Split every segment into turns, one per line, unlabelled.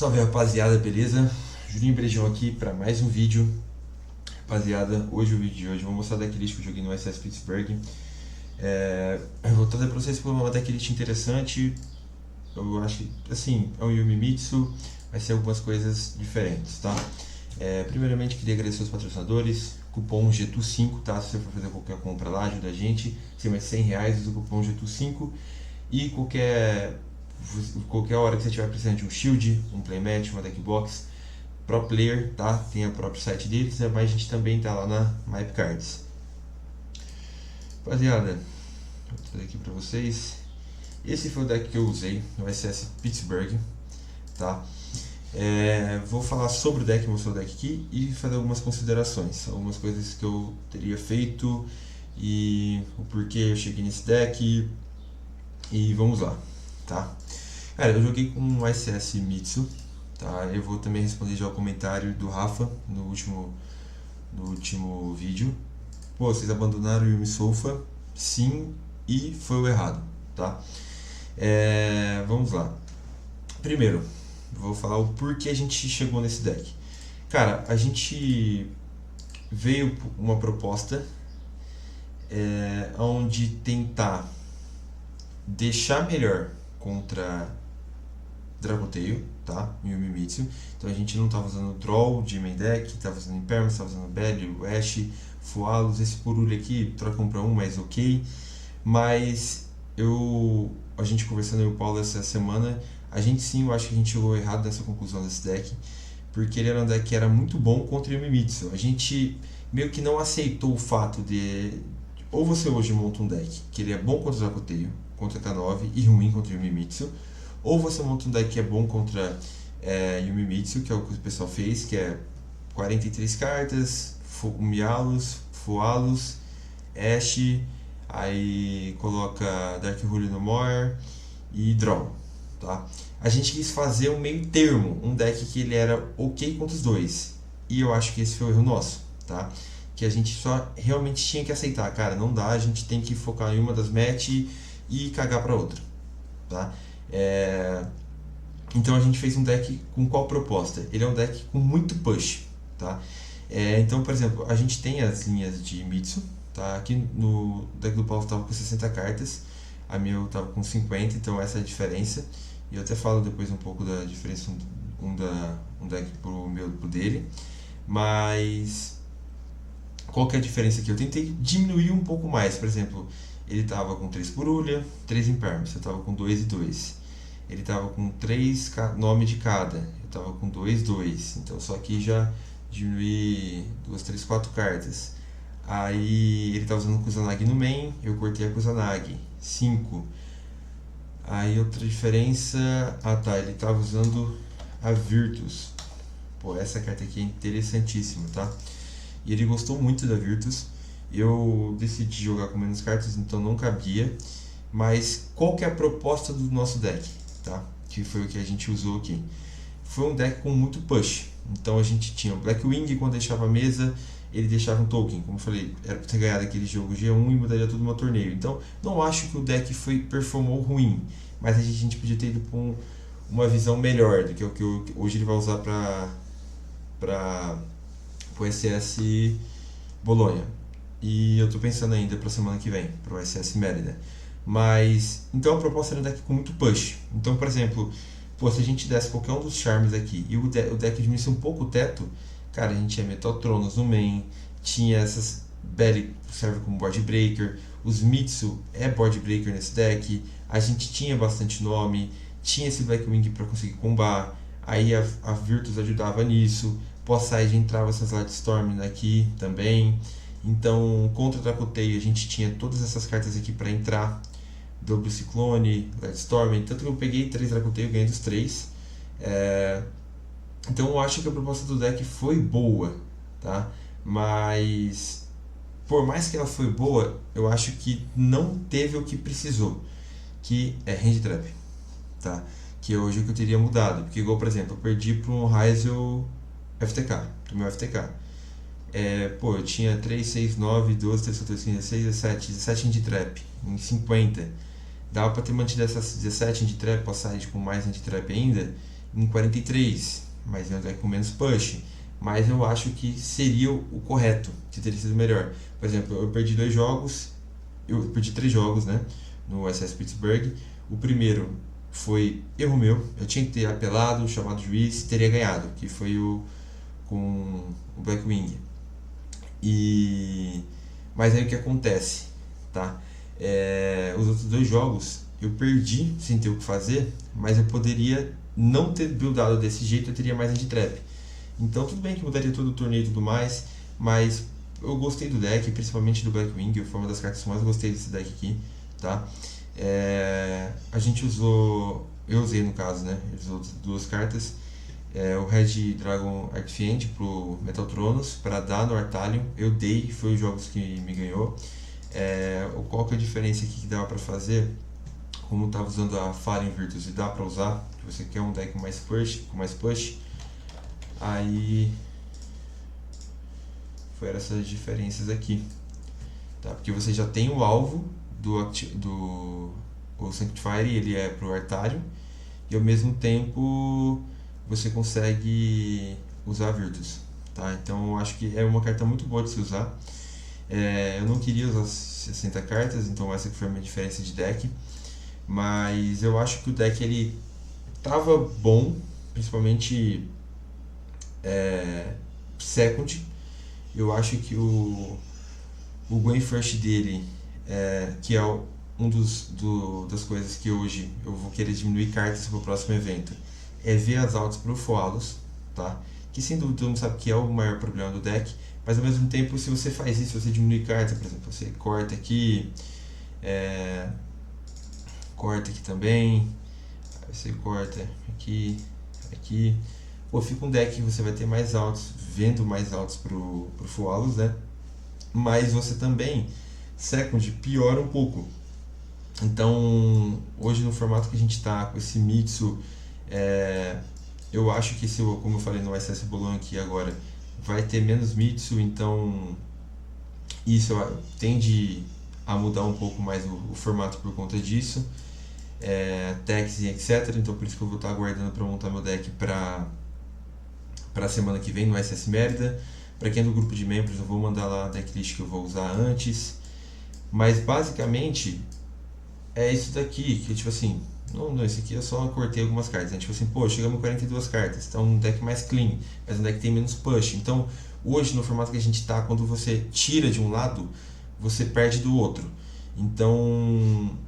Salve rapaziada, beleza? Juninho Brejão aqui para mais um vídeo. Rapaziada, hoje o vídeo de hoje eu vou mostrar a decklist que eu joguei no SS Pittsburgh. Eu vou trazer para vocês uma decklist interessante. Eu acho que, assim, é um Yumimitsu, vai ser algumas coisas diferentes, tá? Primeiramente, queria agradecer aos patrocinadores. Cupom GETU5, tá? Se você for fazer qualquer compra lá, ajuda a gente. Se mais R$100, usa o cupom GETU5. E qualquer hora que você tiver precisando de um shield, um playmat, uma deckbox, pro player, tá? Tem o próprio site deles, mas a gente também tá lá na MyPcards. Rapaziada, vou trazer aqui pra vocês. Esse foi o deck que eu usei no SS Pittsburgh, tá? Vou falar sobre o deck, mostrar o deck aqui e fazer algumas considerações, algumas coisas que eu teria feito e o porquê eu cheguei nesse deck. E vamos lá, tá? Cara, eu joguei com um SS Mitsu, tá? Eu vou também responder já o comentário do Rafa no último vídeo. Pô, vocês abandonaram o Yumi Sofa? Sim, e foi o errado, tá? Vamos lá. Primeiro, vou falar o porquê a gente chegou nesse deck. Cara, a gente veio uma proposta onde tentar deixar melhor contra Dragotail, tá? E o Mimitsu. Então a gente não estava usando Troll de main deck, estava usando Impermanence, estava usando Belly, Ash, Fualos, esse Purulho aqui, troca um para um, mas ok. Mas a gente conversando com o Paulo essa semana, eu acho que a gente chegou errado nessa conclusão desse deck, porque ele era um deck que era muito bom contra o Mimitsu. A gente meio que não aceitou o fato de ou você hoje monta um deck que ele é bom contra o Dragotail, contra K9 e ruim contra o Yumimitsu, ou você monta um deck que é bom contra Yumimitsu, que é o que o pessoal fez, que é 43 cartas, Mialos, Fualos, Ash, aí coloca Dark Hole no More e Draw, tá? A gente quis fazer um meio termo, um deck que ele era ok contra os dois, e eu acho que esse foi o erro nosso, tá? Que a gente só realmente tinha que aceitar, cara, não dá, a gente tem que focar em uma das match e cagar para outra, tá? Então a gente fez um deck com qual proposta? Ele é um deck com muito push, tá? Então, por exemplo, a gente tem as linhas de Mitsu, tá? Aqui no deck do Paulo estava com 60 cartas, a minha eu estava com 50, então essa é a diferença. E eu até falo depois um pouco da diferença um deck pro dele, mas qual que é a diferença aqui? Eu tentei diminuir um pouco mais, por exemplo, ele estava com 3 Purulha, 3 Impermanence, eu estava com 2 e 2. Ele estava com 3 nome de cada, eu estava com 2, 2. Então só aqui já diminuí 2, 3, 4 cartas. Aí ele estava usando Kusanagi no main, eu cortei a Kusanagi, 5. Aí outra diferença, ele estava usando a Virtus. Pô, essa carta aqui é interessantíssima, tá? E ele gostou muito da Virtus. Eu decidi jogar com menos cartas, então não cabia. Mas qual que é a proposta do nosso deck, tá? Que foi o que a gente usou aqui. Foi um deck com muito push. Então a gente tinha o Blackwing, quando deixava a mesa, ele deixava um token. Como eu falei, era para ter ganhado aquele jogo G1 e mudaria tudo no torneio. Então não acho que o deck performou ruim, mas a gente podia ter ido com uma visão melhor do que o que hoje ele vai usar para o SS Bolonha. E eu tô pensando ainda pra semana que vem, pro SS Mérida. Mas, então a proposta era um deck com muito push. Então, por exemplo, se a gente desse qualquer um dos charms aqui e o deck diminuísse um pouco o teto, cara, a gente tinha Metatronus no main, tinha essas Belly que serve como board breaker, os Mitsu é board breaker nesse deck, a gente tinha bastante nome, tinha esse Blackwing pra conseguir combar, aí a Virtus ajudava nisso, pós-side entrava essas Lightstorm aqui também. Então, contra o Dracotail a gente tinha todas essas cartas aqui para entrar, Double Ciclone, Lightstorm, tanto que eu peguei 3 Dracotail e ganhei dos 3. Então eu acho que a proposta do deck foi boa, tá? Mas, por mais que ela foi boa, eu acho que não teve o que precisou, que é Hand Trap, tá? Que é hoje o que eu teria mudado, porque igual, por exemplo, eu perdi para um Hazel FTK, do meu FTK. Eu tinha 3, 6, 9, 12, 13, 14, 15, 16, 17 hand trap em 50. Dava pra ter mantido essas 17 hand trap, passagem com mais hand trap ainda, um 43, mas é um deck com menos push. Mas eu acho que seria o correto, que teria sido melhor. Por exemplo, eu perdi 2 jogos, eu perdi 3 jogos, né, no SS Pittsburgh. O primeiro foi erro meu, eu tinha que ter apelado, chamado o juiz, teria ganhado, que foi o com o Blackwing. E mas aí o que acontece, tá? Os outros 2 jogos eu perdi sem ter o que fazer, mas eu poderia não ter buildado desse jeito, eu teria mais anti-trap. Então tudo bem que mudaria todo o torneio e tudo mais, mas eu gostei do deck, principalmente do Blackwing, foi uma das cartas que eu mais gostei desse deck aqui, tá? A gente usou, eu usei no caso, né? Usou 2 cartas, o Red Dragon Arcfiend pro Metal Tronos para dar no Artalion. Eu dei, foi os jogos que me ganhou. Qual que é a diferença aqui que dava para fazer? Como estava usando a Fallen Virtus e dá para usar, se você quer um deck mais push, com mais push, aí foram essas diferenças aqui, tá? Porque você já tem o alvo do o Sanctifire, ele é pro Artalion, e ao mesmo tempo você consegue usar a Virtus, tá? Então eu acho que é uma carta muito boa de se usar. Eu não queria usar 60 cartas, então essa que foi a minha diferença de deck, mas eu acho que o deck ele tava bom, principalmente Second. Eu acho que o Gwen First dele, que é das coisas que hoje eu vou querer diminuir cartas para o próximo evento, é ver as altas para o Foalos, tá? Que sem dúvida todo mundo sabe que é o maior problema do deck, mas ao mesmo tempo, se você faz isso, se você diminui cartas, por exemplo, você corta aqui, corta aqui também, aí você corta aqui, aqui, pô, fica um deck que você vai ter mais altos, vendo mais altos pro Foalos, né? Mas você também, Second, piora um pouco. Então, hoje no formato que a gente está com esse Mitsu, eu acho que como eu falei no SS Bolon aqui agora, vai ter menos Mitsu, então isso tende a mudar um pouco mais o formato por conta disso, decks e etc. Então por isso que eu vou estar aguardando para montar meu deck para a semana que vem no SS Mérida. Para quem é do grupo de membros, eu vou mandar lá a decklist que eu vou usar antes. Mas basicamente é isso daqui, que tipo assim, não, esse aqui eu só cortei algumas cartas, né? Tipo assim, pô, chegamos a 42 cartas, então um deck mais clean, mas um deck que tem menos push. Então, hoje no formato que a gente tá, quando você tira de um lado, você perde do outro. Então,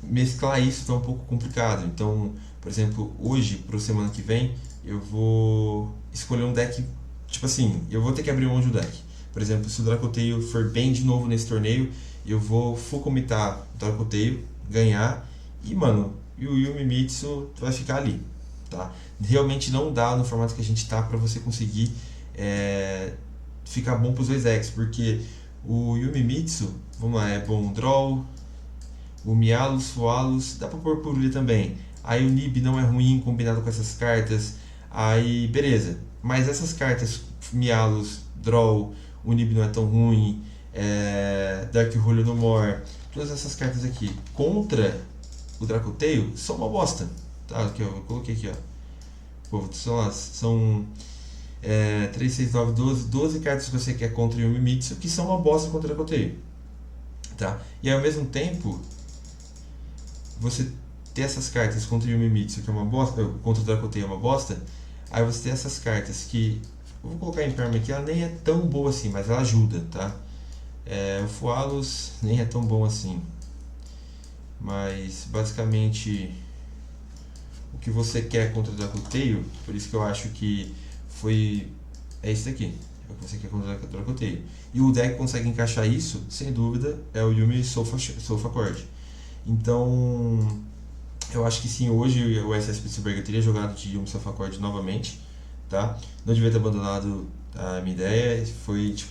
mesclar isso tá um pouco complicado. Então, por exemplo, hoje, para a semana que vem, eu vou escolher um deck, tipo assim, eu vou ter que abrir mão de um deck. Por exemplo, se o Dracoteio for bem de novo nesse torneio, eu vou full commitar o Dracoteio, ganhar, e mano, o Yumi Mitsu vai ficar ali, tá? Realmente não dá no formato que a gente tá pra você conseguir ficar bom pros 2 decks, porque o Yumi Mitsu, vamos lá, é bom draw, o Mialos, Foalos, dá pra pôr por ali também. Aí o Nib não é ruim combinado com essas cartas, aí beleza. Mas essas cartas, Mialos, Draw, o Nib não é tão ruim, Dark Hole no More, todas essas cartas aqui contra o Dracoteio são uma bosta, tá? Aqui, ó, eu coloquei aqui, ó. Pô, são 3, 6, 9, 12 cartas que você quer contra o Yumi-Mitsu que são uma bosta contra o Dracoteio, tá? E ao mesmo tempo, você ter essas cartas contra o Yumi-Mitsu que é uma bosta, contra o Dracoteio é uma bosta, aí você tem essas cartas que, eu vou colocar em Perma aqui, ela nem é tão boa assim, mas ela ajuda, tá? O Foalos nem é tão bom assim, mas basicamente o que você quer contra o Dracoteio, por isso que eu acho que é isso daqui, é o que você quer contra o Dracoteio. E o deck consegue encaixar isso, sem dúvida, é o Yumi Sofa Cord. Então, eu acho que sim, hoje o SS Pittsburgh eu teria jogado de Yumi Sofa Cord novamente, tá? Não devia ter abandonado a minha ideia.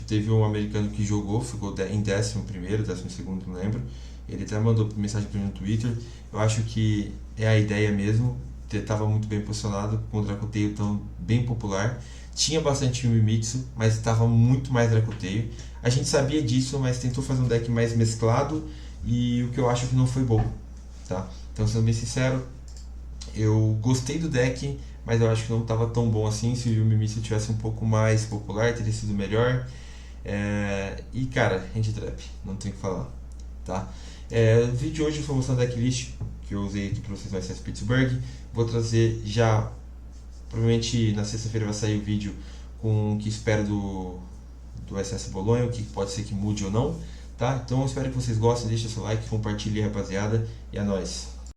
Teve um americano que jogou, ficou em 11º, 12º, não lembro. Ele até mandou mensagem para mim no Twitter. Eu acho que é a ideia mesmo. Estava muito bem posicionado com o Dracoteio tão bem popular. Tinha bastante Yumi-Mitsu, mas estava muito mais Dracoteio. A gente sabia disso, mas tentou fazer um deck mais mesclado e o que eu acho que não foi bom, tá? Então, sendo bem sincero, Eu gostei do deck, mas eu acho que não estava tão bom assim. Se o Mimikyu tivesse um pouco mais popular, teria sido melhor. E cara, Hand Trap, não tem o que falar, tá? No vídeo de hoje eu estou mostrando a decklist que eu usei aqui para vocês no SS Pittsburgh. Vou trazer já, provavelmente na sexta-feira vai sair o vídeo com o que espero do SS Bolonha, o que pode ser que mude ou não, tá? Então eu espero que vocês gostem, deixa seu like, compartilhe, rapaziada, e é nóis!